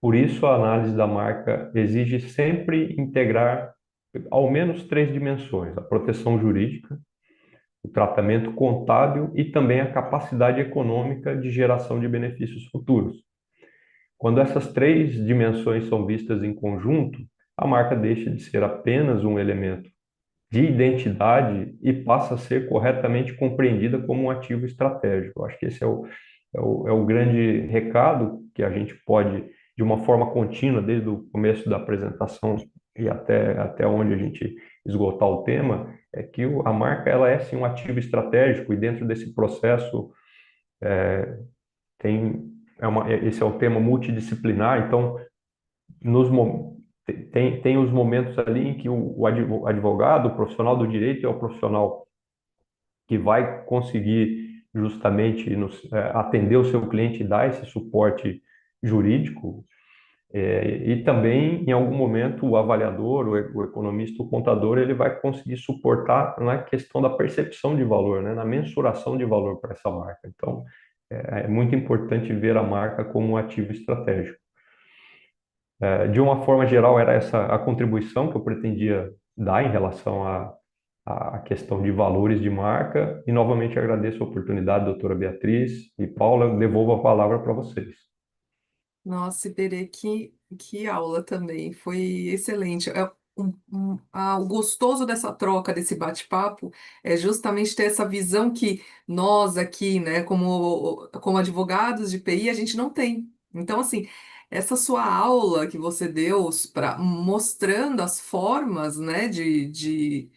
Por isso, a análise da marca exige sempre integrar ao menos três dimensões: a proteção jurídica, o tratamento contábil e também a capacidade econômica de geração de benefícios futuros. Quando essas três dimensões são vistas em conjunto, a marca deixa de ser apenas um elemento de identidade e passa a ser corretamente compreendida como um ativo estratégico. Eu acho que esse é o grande recado que a gente pode, de uma forma contínua, desde o começo da apresentação e até onde a gente esgotar o tema, é que a marca ela é sim um ativo estratégico e dentro desse processo esse é o tema multidisciplinar, então nos, tem os momentos ali em que o advogado, o profissional do direito, é o profissional que vai conseguir justamente atender o seu cliente e dar esse suporte jurídico. E também, em algum momento, o avaliador, o economista, o contador, ele vai conseguir suportar na questão da percepção de valor, né, na mensuração de valor para essa marca. Então, é muito importante ver a marca como um ativo estratégico. De uma forma geral, era essa a contribuição que eu pretendia dar em relação à questão de valores de marca. E, novamente, agradeço a oportunidade, doutora Beatriz e Paula. Devolvo a palavra para vocês. Nossa, Iberê, que aula também, foi excelente. O gostoso dessa troca, desse bate-papo, é justamente ter essa visão que nós aqui, né, como advogados de PI, a gente não tem. Então, assim, essa sua aula que você deu mostrando as formas, né, de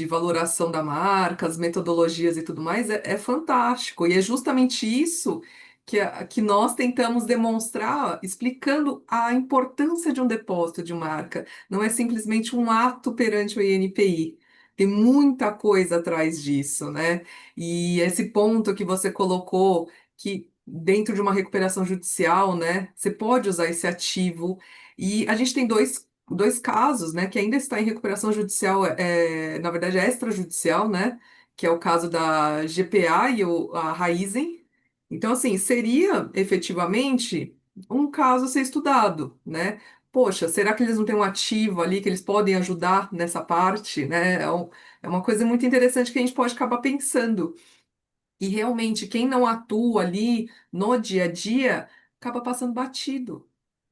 valoração da marca, as metodologias e tudo mais, é fantástico. E é justamente isso que nós tentamos demonstrar explicando a importância de um depósito de marca. Não é simplesmente um ato perante o INPI. Tem muita coisa atrás disso, né? E esse ponto que você colocou, que dentro de uma recuperação judicial, né, você pode usar esse ativo. E a gente tem dois casos, né, que ainda está em recuperação judicial, na verdade, é extrajudicial, né? Que é o caso da GPA e a Raizen. Então, assim, seria efetivamente um caso a ser estudado, né? Poxa, será que eles não têm um ativo ali que eles podem ajudar nessa parte, né? É uma coisa muito interessante que a gente pode acabar pensando. E realmente, quem não atua ali no dia a dia acaba passando batido.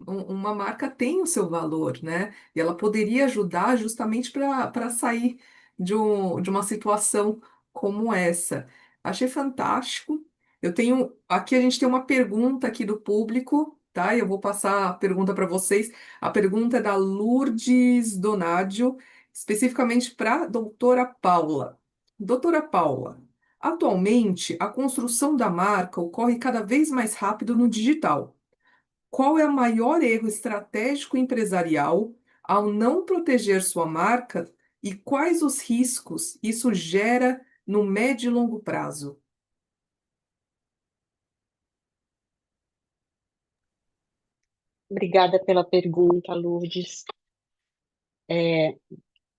Uma marca tem o seu valor, né? E ela poderia ajudar justamente para sair de uma situação como essa. Achei fantástico. Aqui a gente tem uma pergunta aqui do público, tá? Eu vou passar a pergunta para vocês. A pergunta é da Lourdes Donadio, especificamente para a doutora Paula. Doutora Paula, atualmente, a construção da marca ocorre cada vez mais rápido no digital. qual é o maior erro estratégico empresarial ao não proteger sua marca e quais os riscos isso gera no médio e longo prazo? Obrigada pela pergunta, Lourdes.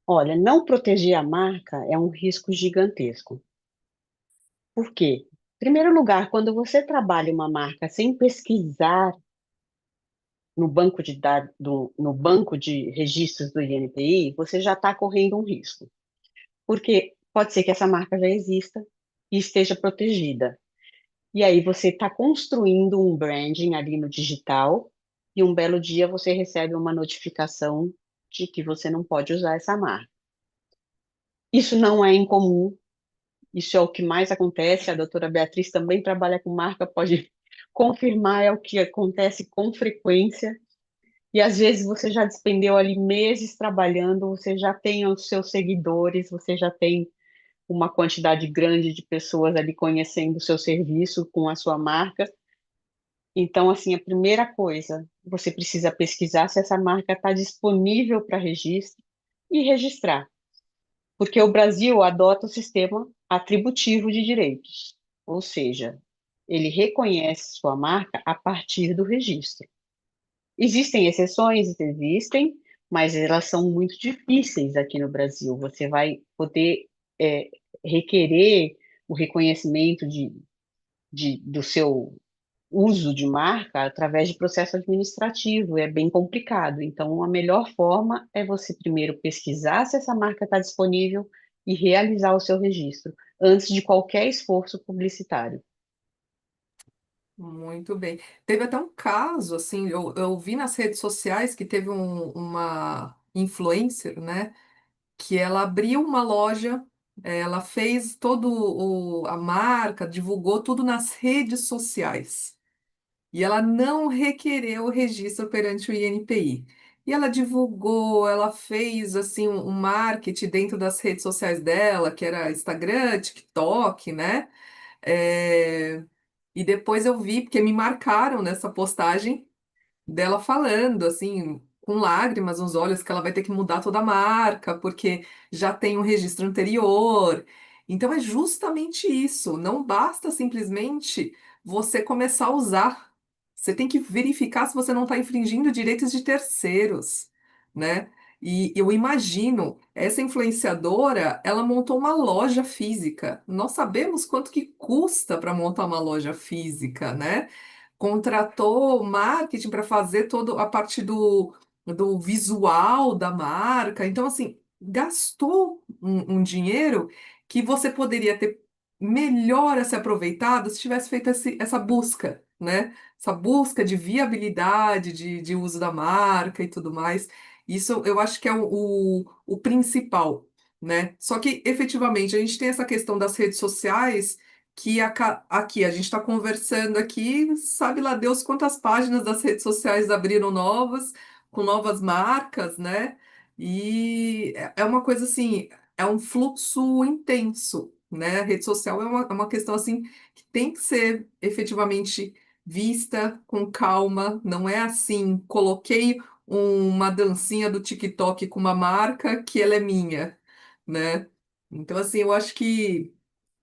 Olha, não proteger a marca é um risco gigantesco. Por quê? Em primeiro lugar, quando você trabalha uma marca sem pesquisar no banco de dados, no banco de registros do INPI, você já está correndo um risco. Porque pode ser que essa marca já exista e esteja protegida. E aí você está construindo um branding ali no digital e um belo dia você recebe uma notificação de que você não pode usar essa marca. Isso não é incomum, isso é o que mais acontece. A doutora Beatriz também trabalha com marca, pode confirmar, é o que acontece com frequência. E às vezes você já despendeu ali meses trabalhando, você já tem os seus seguidores, você já tem uma quantidade grande de pessoas ali conhecendo o seu serviço com a sua marca. Então, assim, a primeira coisa, você precisa pesquisar se essa marca está disponível para registro e registrar, porque o Brasil adota o sistema atributivo de direitos, ou seja, ele reconhece sua marca a partir do registro. Existem exceções, existem, mas elas são muito difíceis aqui no Brasil. Você vai poder é, requerer o reconhecimento do seu uso de marca através de processo administrativo, é bem complicado. Então, a melhor forma é você primeiro pesquisar se essa marca está disponível e realizar o seu registro, antes de qualquer esforço publicitário. Muito bem. Teve até um caso, assim, eu vi nas redes sociais que teve uma influencer, né, que ela abriu uma loja, ela fez todo a marca, divulgou tudo nas redes sociais. E ela não requereu o registro perante o INPI. E ela divulgou, ela fez assim um marketing dentro das redes sociais dela, que era Instagram, TikTok, né? É, E depois eu vi, porque me marcaram nessa postagem dela falando, assim, com lágrimas nos olhos, que ela vai ter que mudar toda a marca, porque já tem um registro anterior. Então é justamente isso. Não basta simplesmente você começar a usar. Você tem que verificar se você não está infringindo direitos de terceiros, né? E eu imagino, essa influenciadora, ela montou uma loja física. Nós sabemos quanto que custa para montar uma loja física, né? Contratou marketing para fazer toda a parte do visual da marca. Então, assim, gastou um dinheiro que você poderia ter melhor a se aproveitado se tivesse feito essa busca, né? Essa busca de viabilidade de uso da marca e tudo mais. Isso eu acho que é o principal, né? Só que, efetivamente, a gente tem essa questão das redes sociais que aqui a gente está conversando aqui, sabe lá Deus quantas páginas das redes sociais abriram novas, com novas marcas, né? E é uma coisa assim, é um fluxo intenso, né? A rede social é uma questão assim que tem que ser efetivamente vista com calma, não é assim, coloquei uma dancinha do TikTok com uma marca que ela é minha, né? Então, assim, eu acho que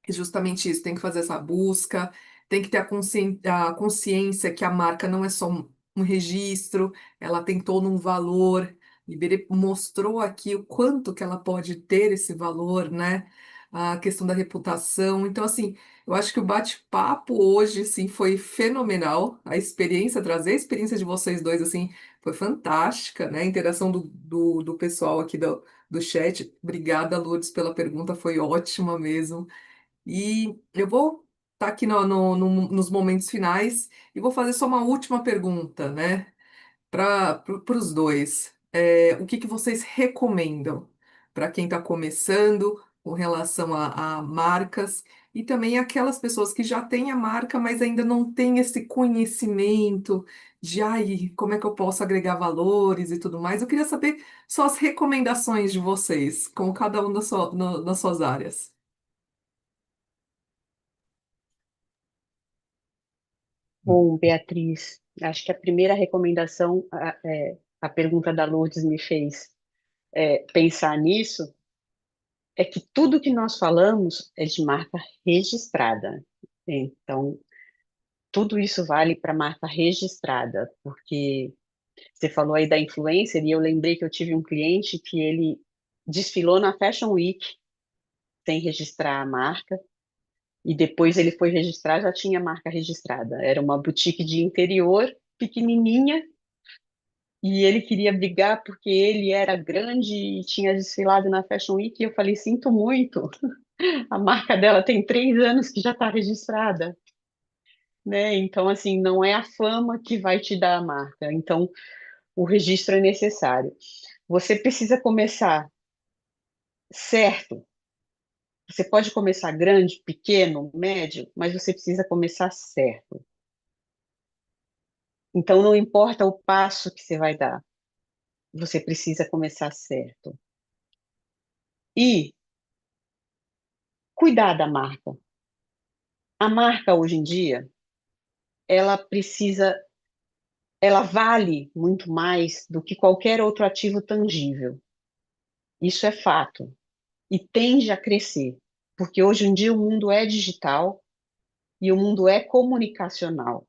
justamente isso, tem que fazer essa busca, tem que ter a consciência que a marca não é só um registro, ela tem todo um valor. Iberê mostrou aqui o quanto que ela pode ter esse valor, né? A questão da reputação. Então, assim, eu acho que o bate-papo hoje, sim, foi fenomenal. A experiência, trazer a experiência de vocês dois, assim, foi fantástica, né? A interação do pessoal aqui do chat. Obrigada, Lourdes, pela pergunta, foi ótima mesmo. E eu vou estar aqui nos momentos finais e vou fazer só uma última pergunta, né, para os dois. O que que vocês recomendam para quem está começando com relação a marcas e também aquelas pessoas que já têm a marca, mas ainda não têm esse conhecimento de, ai, como é que eu posso agregar valores e tudo mais? Eu queria saber só as recomendações de vocês, com cada um nas suas áreas. Bom, Beatriz, Acho que a primeira recomendação, a pergunta da Lourdes me fez pensar nisso, é que tudo que nós falamos é de marca registrada. Então, tudo isso vale para marca registrada, porque você falou aí da influencer, e eu lembrei que eu tive um cliente que ele desfilou na Fashion Week sem registrar a marca, e depois ele foi registrar, já tinha a marca registrada. Era uma boutique de interior, pequenininha, e ele queria brigar porque ele era grande e tinha desfilado na Fashion Week, e eu falei, sinto muito, a marca dela tem 3 anos que já está registrada, né? Então, assim, não é a fama que vai te dar a marca. Então, o registro é necessário. Você precisa começar certo. Você pode começar grande, pequeno, médio, mas você precisa começar certo. Então, não importa o passo que você vai dar, você precisa começar certo. E cuidar da marca. A marca, hoje em dia, ela precisa, ela vale muito mais do que qualquer outro ativo tangível. Isso é fato. E tende a crescer, porque hoje em dia o mundo é digital e o mundo é comunicacional.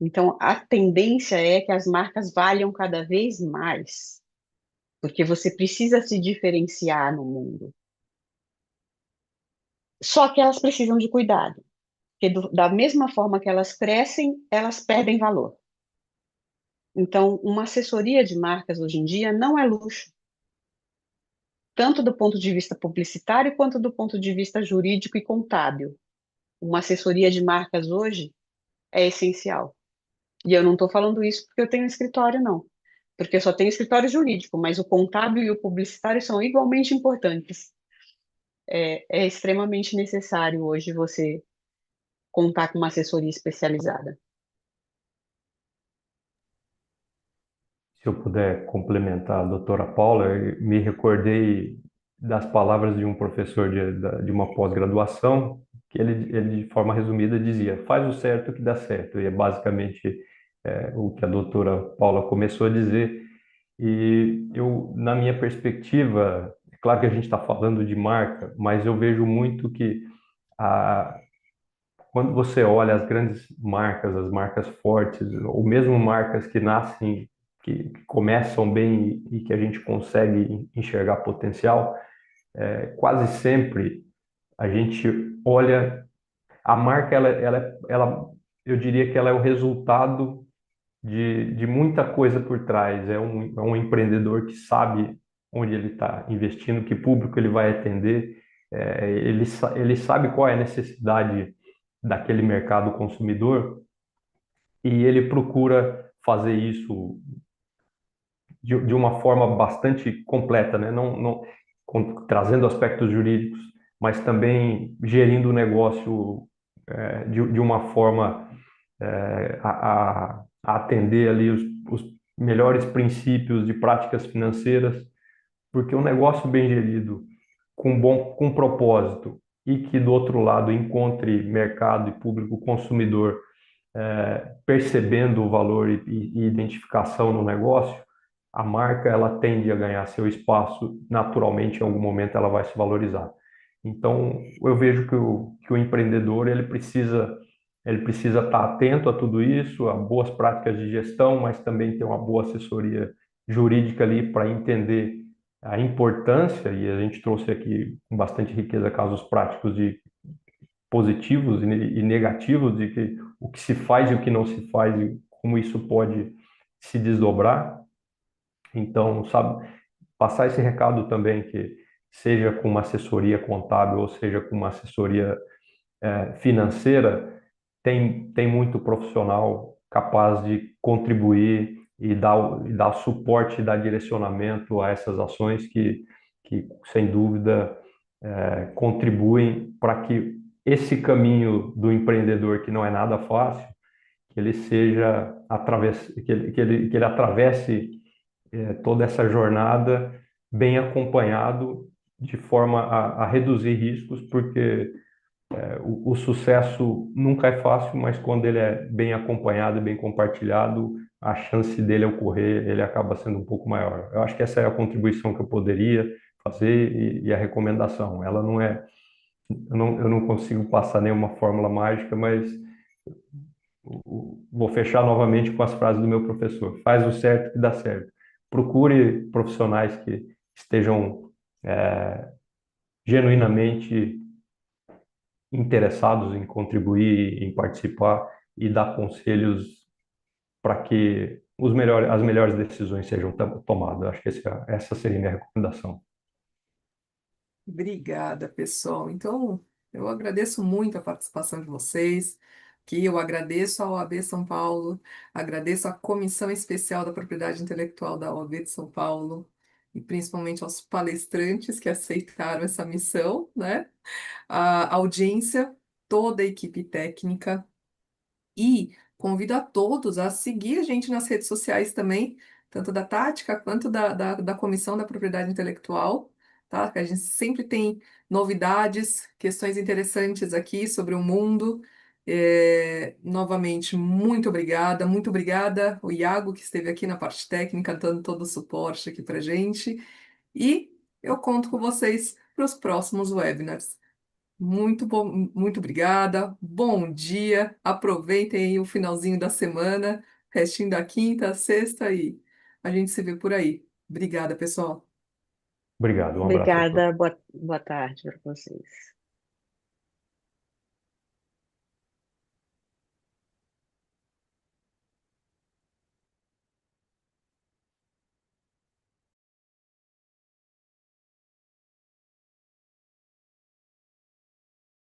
Então, a tendência é que as marcas valham cada vez mais, porque você precisa se diferenciar no mundo. Só que elas precisam de cuidado, porque da mesma forma que elas crescem, elas perdem valor. Então, uma assessoria de marcas hoje em dia não é luxo, tanto do ponto de vista publicitário quanto do ponto de vista jurídico e contábil. Uma assessoria de marcas hoje é essencial. E eu não estou falando isso porque eu tenho escritório, não. Porque eu só tenho escritório jurídico, mas o contábil e o publicitário são igualmente importantes. É extremamente necessário hoje você contar com uma assessoria especializada. Se eu puder complementar a doutora Paula, eu me recordei das palavras de um professor de uma pós-graduação, que ele, de forma resumida, dizia: faz o certo que dá certo. E é basicamente o que a doutora Paula começou a dizer. E eu, na minha perspectiva, é claro que a gente está falando de marca, mas eu vejo muito que a, quando você olha as grandes marcas, as marcas fortes, ou mesmo marcas que nascem, que começam bem e que a gente consegue enxergar potencial, quase sempre a gente olha a marca, eu diria que ela é o resultado de muita coisa por trás. É um empreendedor que sabe onde ele está investindo, que público ele vai atender, ele sabe qual é a necessidade daquele mercado consumidor e ele procura fazer isso de uma forma bastante completa, né? Trazendo aspectos jurídicos, mas também gerindo o negócio de uma forma a atender ali os melhores princípios de práticas financeiras, porque um negócio bem gerido, com propósito, e que do outro lado encontre mercado e público consumidor percebendo o valor e identificação no negócio, a marca ela tende a ganhar seu espaço naturalmente, em algum momento ela vai se valorizar. Então, eu vejo que o empreendedor ele precisa estar atento a tudo isso, a boas práticas de gestão, mas também ter uma boa assessoria jurídica ali para entender a importância, e a gente trouxe aqui com bastante riqueza casos práticos de positivos e negativos, de que o que se faz e o que não se faz e como isso pode se desdobrar. Então, sabe, passar esse recado também que seja com uma assessoria contábil ou seja com uma assessoria financeira, tem muito profissional capaz de contribuir e dar suporte e dar direcionamento a essas ações que sem dúvida, contribuem para que esse caminho do empreendedor, que não é nada fácil, que ele seja que ele atravesse toda essa jornada bem acompanhado, de forma a reduzir riscos, porque O sucesso nunca é fácil, mas quando ele é bem acompanhado e bem compartilhado, a chance dele ocorrer, ele acaba sendo um pouco maior. Eu acho que essa é a contribuição que eu poderia fazer e a recomendação. Ela não é, eu não consigo passar nenhuma fórmula mágica, mas vou fechar novamente com as frases do meu professor. Faz o certo que dá certo. Procure profissionais que estejam genuinamente interessados em contribuir, em participar e dar conselhos para que as melhores decisões sejam tomadas. Acho que essa seria a minha recomendação. Obrigada, pessoal. Então, eu agradeço muito a participação de vocês, que eu agradeço à OAB São Paulo, agradeço à Comissão Especial da Propriedade Intelectual da OAB de São Paulo, e principalmente aos palestrantes que aceitaram essa missão, né? A audiência, toda a equipe técnica. E convido a todos a seguir a gente nas redes sociais também, tanto da Tática quanto da Comissão da Propriedade Intelectual, tá? Que a gente sempre tem novidades, questões interessantes aqui sobre o mundo. Novamente, muito obrigada, o Iago, que esteve aqui na parte técnica, dando todo o suporte aqui para gente. E eu conto com vocês para os próximos webinars. Muito bom, muito obrigada. Bom dia. Aproveitem aí o finalzinho da semana, restinho da quinta, sexta e a gente se vê por aí. Obrigada, pessoal. Obrigado, um abraço a todos. Obrigada, boa tarde para vocês.